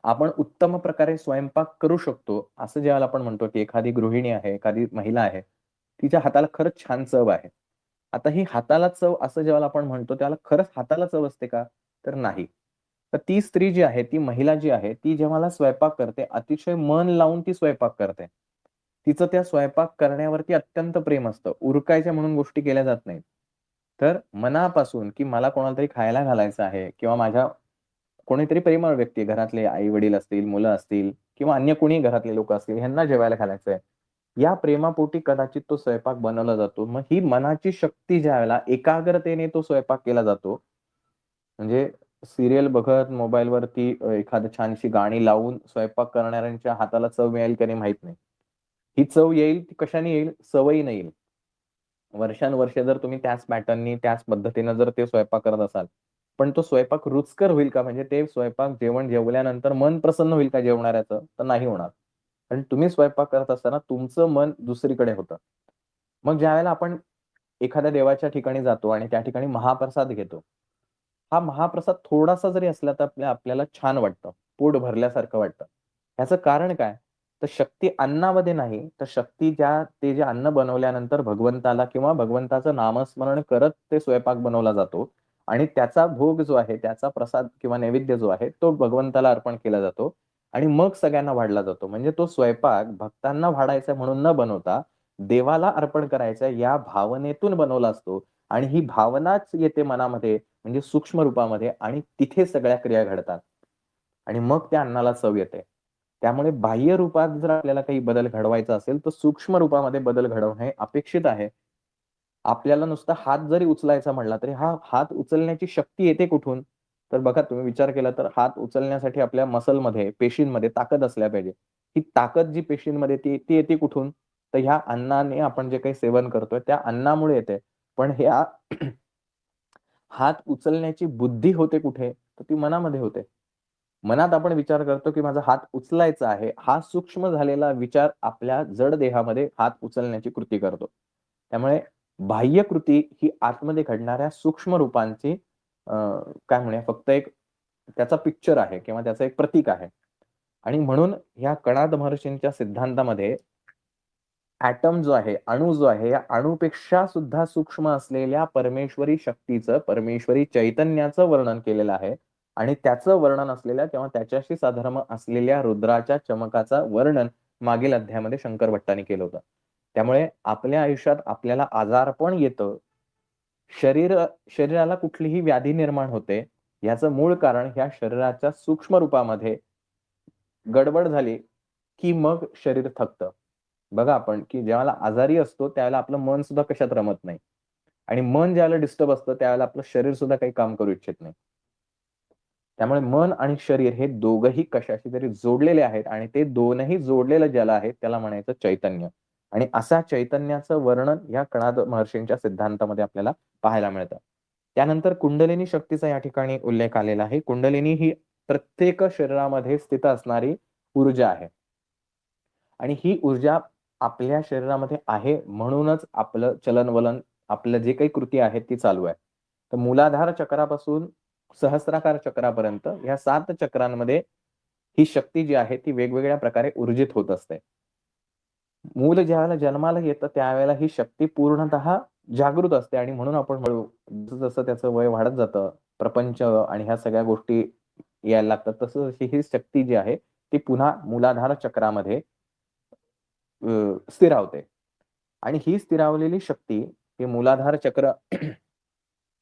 आपण उत्तम प्रकारे स्वयंपाक करू शकतो, असं ज्यावेळेला आपण म्हणतो, की एखादी गृहिणी आहे, एखादी महिला आहे, तिच्या हाताला खरंच छान चव आहे. आता ही हाताला चव असं ज्यावेळेला आपण म्हणतो, त्याला खरंच हाताला चव असते का? तर नाही. तर ती स्त्री जी आहे, ती महिला जी आहे, ती जेव्हा स्वयंपाक करते, अतिशय मन लावून ती स्वयंपाक करते. तिचं त्या स्वयंपाक करण्यावरती अत्यंत प्रेम असतं. उरकायच्या म्हणून गोष्टी केल्या जात नाहीत. तर मनापासून, की मला कोणाला तरी खायला घालायचं आहे किंवा माझ्या कोणीतरी प्रेमळ व्यक्ती घरातले आई-वडील असतील, मुलं असतील किंवा अन्य कोणी घरातले लोकं असतील, ह्यांना जेवायला घालायचंय. या प्रेमापोटी कदाचित तो स्वयंपाक बनवला जातो. मग ही मनाची शक्ती ज्यावेळेला एकाग्रतेने तो स्वयंपाक केला जातो, म्हणजे सीरियल बघत मोबाईलवरती एखादी छानशी गाणी लावून स्वयंपाक करणाऱ्यांच्या हाताला चव मिळेल की नाही माहीत नाही. ही चव येईल ती कशाने येईल? सवयीने येईल. वर्षानुवर्षे जर तुम्ही त्याच पॅटर्ननी, त्याच पद्धतीनं जर ते स्वयंपाक करत असाल, पण तो स्वयंपाक रुचकर होईल का? म्हणजे ते स्वयंपाक जेवण जेवल्यानंतर मन प्रसन्न होईल का जेवणाऱ्याचं? तर नाही होणार. कारण तुम्ही स्वयंपाक करत असताना तुमचं मन दुसरीकडे होतं. मग ज्यावेळेला आपण एखाद्या देवाच्या ठिकाणी जातो आणि त्या ठिकाणी महाप्रसाद घेतो. हा महाप्रसाद थोडासा जरी असला तर आपल्याला छान वाटतं. पोट भरल्यासारखं वाटतं. ह्याचं कारण काय? तर शक्ती अन्नामध्ये नाही, तर शक्ती ते जे अन्न बनवल्यानंतर भगवंताला किंवा भगवंताचं नामस्मरण करत ते स्वयंपाक बनवला जातो आणि त्याचा भोग जो आहे, त्याचा प्रसाद किंवा नैवेद्य जो आहे, तो भगवंताला अर्पण केला जातो आणि मग सगळ्यांना वाढला जातो. म्हणजे तो स्वयंपाक भक्तांना वाढायचा म्हणून न बनवता, देवाला अर्पण करायचा या भावनेतून बनवला असतो आणि ही भावनाच येते मनामध्ये म्हणजे सूक्ष्म रूपामध्ये आणि तिथे सगळ्या क्रिया घडतात. आणि मग त्या अन्नाला चव येते. त्यामुळे बाह्य रूपात जर आपल्याला काही बदल घडवायचा असेल, तर सूक्ष्म रूपामध्ये बदल घडवणं हे अपेक्षित आहे. आपल्याला नुसता हात जरी उचलायचा म्हटला, तरी हा हात उचलण्याची शक्ती येते कुठून? तर बघा तुम्ही विचार केला तर हात उचलण्यासाठी आपल्या मसलमध्ये, पेशींमध्ये ताकद असल्या पाहिजे. ही ताकद जी पेशींमध्ये ती येते कुठून? तर ह्या अन्नाने आपण जे काही सेवन करतोय, त्या अन्नामुळे येते. पण ह्या हात उचलण्याची बुद्धी होते कुठे? तर ती मनामध्ये होते. मनात आपण विचार करतो, की माझा हात उचलायचा आहे. हा सूक्ष्म झालेला विचार आपल्या जड देहामध्ये हात उचलण्याची कृती करतो. त्यामुळे बाह्य कृती ही आतमध्ये घडणाऱ्या सूक्ष्म रूपांची काय म्हणूया फक्त एक त्याचा पिक्चर आहे किंवा त्याचं एक प्रतीक आहे. आणि म्हणून ह्या कणाद महर्षींच्या सिद्धांतामध्ये ॲटम जो आहे, अणू जो आहे, या अणूपेक्षा सुद्धा सूक्ष्म असलेल्या परमेश्वरी शक्तीचं, परमेश्वरी चैतन्याचं वर्णन केलेलं आहे आणि त्याचं वर्णन असलेल्या किंवा त्याच्याशी साधर्म्य असलेल्या रुद्राच्या चमकाचं वर्णन मागील अध्यायामध्ये शंकर भट्टांनी केलं होतं. त्यामुळे आपल्या आयुष्यात आपल्याला आजारपण येतं. शरीर शरीराला कुठलीही व्याधी निर्माण होते. याचं मूळ कारण ह्या शरीराच्या सूक्ष्म रूपामध्ये गडबड झाली, की मग शरीर थकतं. बघा आपण, की ज्यावेळेला आजारी असतो, त्यावेळेला आपलं मन सुद्धा कशात रमत नाही. आणि मन ज्यावेळेला डिस्टर्ब असतं, त्यावेळेला आपलं शरीर सुद्धा काही काम करू इच्छित नाही. त्यामुळे मन आणि शरीर हे दोघंही कशाशी तरी जोडलेले आहेत आणि ते दोनही जोडलेलं ज्याला आहे, त्याला म्हणायचं चैतन्य. आणि अशा चैतन्याचं वर्णन या कणाद महर्षींच्या सिद्धांतामध्ये आपल्याला पाहायला मिळतं. त्यानंतर कुंडलिनी शक्तीचा या ठिकाणी उल्लेख आलेला आहे. कुंडलिनी ही प्रत्येक शरीरामध्ये स्थित असणारी ऊर्जा आहे. आणि ही ऊर्जा आपल्या शरीरामध्ये आहे म्हणूनच आपलं चलन-वलन, आपलं जे काही कृती आहे ती चालू आहे. तर मूलाधार चक्रापासून सहस्राकार चक्रापर्यंत ह्या 7 चक्रांमध्ये ही शक्ती जी आहे ती वेगवेगळ्या प्रकारे ऊर्जित होत असते. मूल ज्यावेळेला जन्माला येतं त्यावेळेला ही शक्ती पूर्णतः जागृत असते आणि म्हणून आपण म्हणू जसं-जसं त्याचं वय वाढत जातं, प्रपंच आणि ह्या सगळ्या गोष्टी यायला लागतात, तसं ही शक्ती जी आहे ती पुन्हा मूलाधार चक्रामध्ये स्थिरावते. आणि ही स्थिरावलेली शक्ती हे मूलाधार चक्र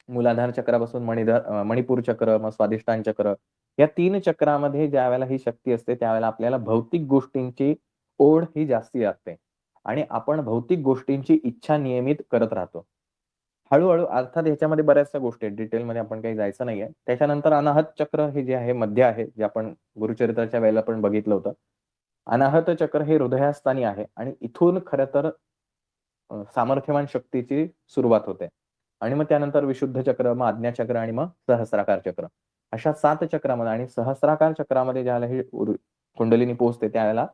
मूलाधार चक्रापासून मणिपूर चक्र, मग स्वाधिष्ठान चक्र या 3 चक्रामध्ये ज्यावेळेला ही शक्ती असते, त्यावेळेला आपल्याला भौतिक गोष्टींची ओढ ही जास्ती लागते आणि आपण भौतिक गोष्टींची इच्छा नियमित करत राहतो. हळू-हळू अर्थात ह्याच्यामध्ये बऱ्याचशा गोष्टी आहेत. डिटेलमध्ये आपण काही जायचं नाहीये. त्याच्यानंतर अनाहत चक्र हे जे आहे मध्य आहे, जे आपण गुरुचरित्राच्या वेळेला पण बघितलं होतं. अनाहत चक्र हे हृदयस्थानी आहे आणि इथून खरं तर सामर्थ्यवान शक्तीची सुरुवात होते. आणि मग त्यानंतर विशुद्ध चक्र, मग आज्ञाचक्र आणि मग सहस्राकार चक्र. अशा 7 चक्रामध्ये आणि सहस्राकार चक्रामध्ये ज्यावेळेला ही कुंडलिनी पोहोचते त्यावेळेला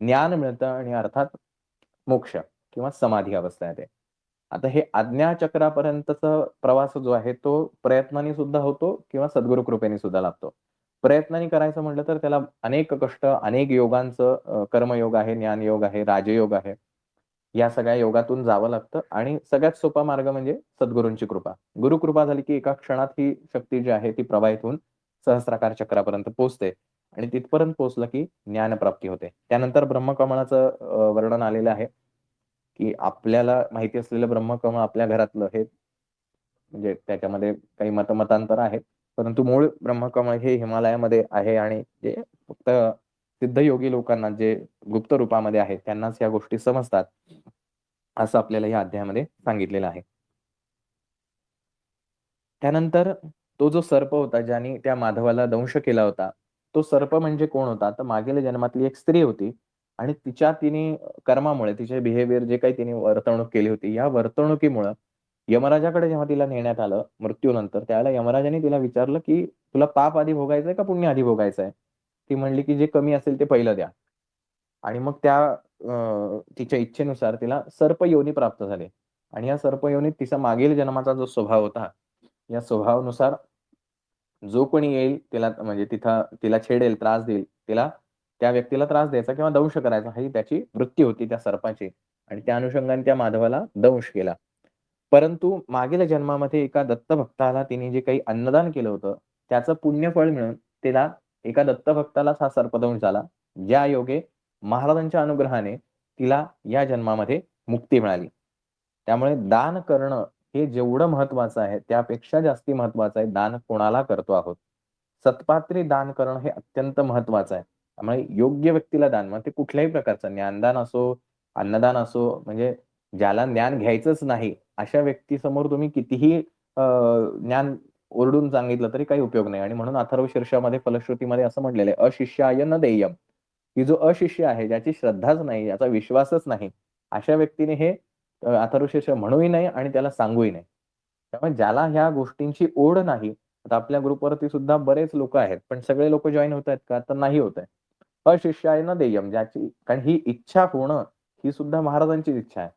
ज्ञान मिळतं आणि अर्थात मोक्ष किंवा समाधी अवस्था येते. आता हे आज्ञा चक्रापर्यंतचा प्रवास जो आहे तो प्रयत्नाने सुद्धा होतो किंवा सद्गुरु कृपेने सुद्धा लाभतो. प्रयत्नाने करायचं म्हटलं तर त्याला अनेक कष्ट, अनेक योगांचं कर्मयोग आहे, ज्ञानयोग आहे, राजयोग आहे. या सगळ्या योगातून जावं लागतं आणि सगळ्यात सोपा मार्ग म्हणजे सद्गुरूंची कृपा. गुरुकृपा झाली की एका क्षणात ही शक्ती जी आहे ती प्रवाहित होऊन सहस्राकार चक्रापर्यंत पोहोचते आणि तिथपर्यंत पोहोचलं की ज्ञानप्राप्ती होते. त्यानंतर ब्रह्मकमळाचं वर्णन आलेलं आहे, की आपल्याला माहिती असलेलं ब्रह्मकमळ आपल्या घरातलं हे म्हणजे त्याच्यामध्ये काही मतमतांतर आहेत. परंतु मूळ ब्रह्मकमळ हे हिमालयामध्ये आहे आणि जे फक्त सिद्धयोगी लोकांना जे गुप्त रूपामध्ये आहेत त्यांनाच ह्या गोष्टी समजतात. असं आपल्याला या अध्यायामध्ये सांगितलेलं आहे. त्यानंतर तो जो सर्प होता ज्याने त्या माधवाला दंश केला होता, तो सर्प म्हणजे कोण होता? तर मागील जन्मातली एक स्त्री होती आणि तिने कर्मामुळे तिचे बिहेवियर जे काही तिने वर्तवणूक केली होती, या वर्तवणुकीमुळं यमराजाकडे जेव्हा तिला नेण्यात आलं मृत्यूनंतर, त्यावेळेला यमराजाने तिला विचारलं, की "तुला पाप आधी भोगायचंय का पुण्य आधी भोगायचंय?" ती म्हणली, की "जे कमी असेल ते पहिलं द्या." आणि मग त्या तिच्या इच्छेनुसार तिला सर्पयोनी प्राप्त झाली आणि या सर्पयोनीत तिचा मागील जन्माचा जो स्वभाव होता, या स्वभावानुसार जो कोणी येईल तिला म्हणजे तिला छेडेल, त्रास देईल, त्या व्यक्तीला त्रास द्यायचा किंवा दंश करायचा ही त्याची वृत्ती होती त्या सर्पाची आणि त्या अनुषंगाने त्या माधवाला दंश केला. परंतु मागील जन्मामध्ये एका दत्तभक्ताला तिने जे काही अन्नदान केलं होतं, त्याचं पुण्यफळ मिळून तिला एका दत्तभक्तालाच हा सर्पदंश झाला. ज्या योगे महाराजांच्या अनुग्रहाने तिला या जन्मामध्ये मुक्ती मिळाली. त्यामुळे दान करणं हे जेवढं महत्वाचं आहे, त्यापेक्षा जास्ती महत्वाचं आहे दान कोणाला करतो आहोत. सत्पात्री दान करणं हे अत्यंत महत्वाचं आहे. त्यामुळे योग्य व्यक्तीला दान मग ते कुठल्याही प्रकारचं ज्ञानदान असो, अन्नदान असो, म्हणजे ज्याला ज्ञान घ्यायचंच नाही, अशा व्यक्तीसमोर तुम्ही कितीही ज्ञान ओरडून सांगितलं तरी काही उपयोग नाही आणि म्हणून अथर्वशीर्षामध्ये फलश्रुतीमध्ये असं म्हटलेलं आहे, "अशिष्याय न देयम्." की जो अशिष्य आहे, ज्याची श्रद्धाच नाही, याचा विश्वासच नाही, अशा व्यक्तीने हे अथर्वशीर्ष म्हणूही नाही आणि त्याला सांगूही नाही. त्यामुळे ज्याला ह्या गोष्टींची ओढ नाही, आता आपल्या ग्रुपवरती सुद्धा बरेच लोकं आहेत, पण सगळे लोकं जॉइन होतायत का? तर नाही होत आहे. अशिष्याय न देयम् ज्याची कारण ही इच्छा होणं, ही सुद्धा महाराजांचीच इच्छा आहे,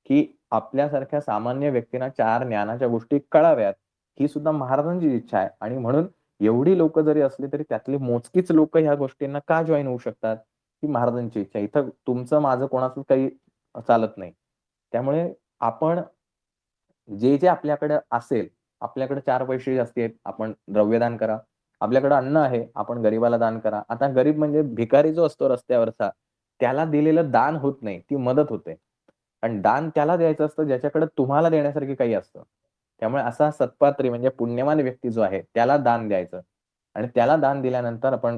की आपल्यासारख्या सामान्य व्यक्तींना 4 ज्ञानाच्या गोष्टी कळाव्यात, ही सुद्धा महाराजांचीच इच्छा आहे आणि म्हणून एवढी लोकं जरी असली तरी त्यातली मोजकीच लोकं ह्या गोष्टींना का जॉइन होऊ शकतात? ही महाराजांची इच्छा आहे. इथं तुमचं माझं कोणाचंच काही चालत नाही. त्यामुळे आपण जे आपल्याकडे असेल, आपल्याकडे 4 पैसे जास्ती आहेत, आपण द्रव्यदान करा. आपल्याकडे अन्न आहे, आपण गरिबाला दान करा. आता गरीब म्हणजे भिकारी जो असतो रस्त्यावरचा, त्याला दिलेलं दान होत नाही, ती मदत होते. आणि दान त्याला द्यायचं असतं ज्याच्याकडे तुम्हाला देण्यासारखी काही असतं. त्यामुळे असा सत्पात्री म्हणजे पुण्यवान व्यक्ती जो आहे, त्याला दान द्यायचं. आणि त्याला दान दिल्यानंतर आपण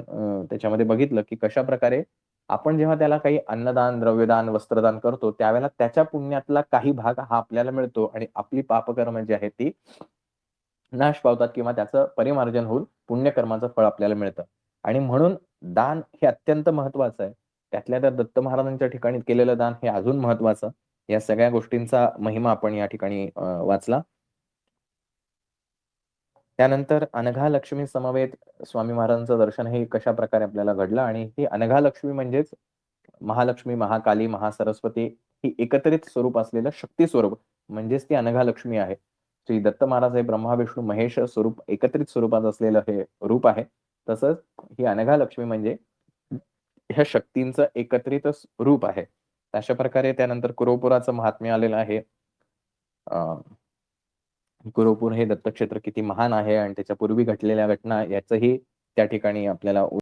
त्याच्यामध्ये बघितलं, की कशाप्रकारे आपण जेव्हा त्याला काही अन्नदान, द्रव्यदान, वस्त्रदान करतो, त्यावेळेला त्याच्या पुण्यातला काही भाग हा आपल्याला मिळतो आणि आपली पापकर्म जी आहेत ती नाश पावतात किंवा त्याचं परिमार्जन होऊन पुण्यकर्माचं फळ आपल्याला मिळतं. आणि म्हणून दान हे अत्यंत महत्वाचं आहे. त्यातल्या त्या दत्त महाराजांच्या ठिकाणी केलेलं दान हे अजून महत्वाचं. या सगळ्या गोष्टींचा महिमा आपण या ठिकाणी वाचला. त्यानंतर अनघा लक्ष्मी समवेत स्वामी महाराजांचं दर्शन हे कशाप्रकारे आपल्याला घडलं आणि ही अनघा लक्ष्मी म्हणजेच महालक्ष्मी, महाकाली, महासरस्वती ही एकत्रित स्वरूप असलेलं शक्ती स्वरूप म्हणजेच ती अनघा लक्ष्मी आहे. श्री दत्त महाराज हे ब्रह्मा, विष्णू, महेश स्वरूप एकत्रित स्वरूपात असलेलं हे रूप आहे. तसंच ही अनघा लक्ष्मी म्हणजे ह्या शक्तींचं एकत्रित रूप आहे. अशा प्रकारे त्यानंतर कुरोपुराचं महात्म्य आलेलं आहे. अ, कुरुपूर हे दत्तक्षेत्र किती महान आहे आणि त्याच्यापूर्वी घडलेल्या घटना याचंही त्या ठिकाणी आपल्याला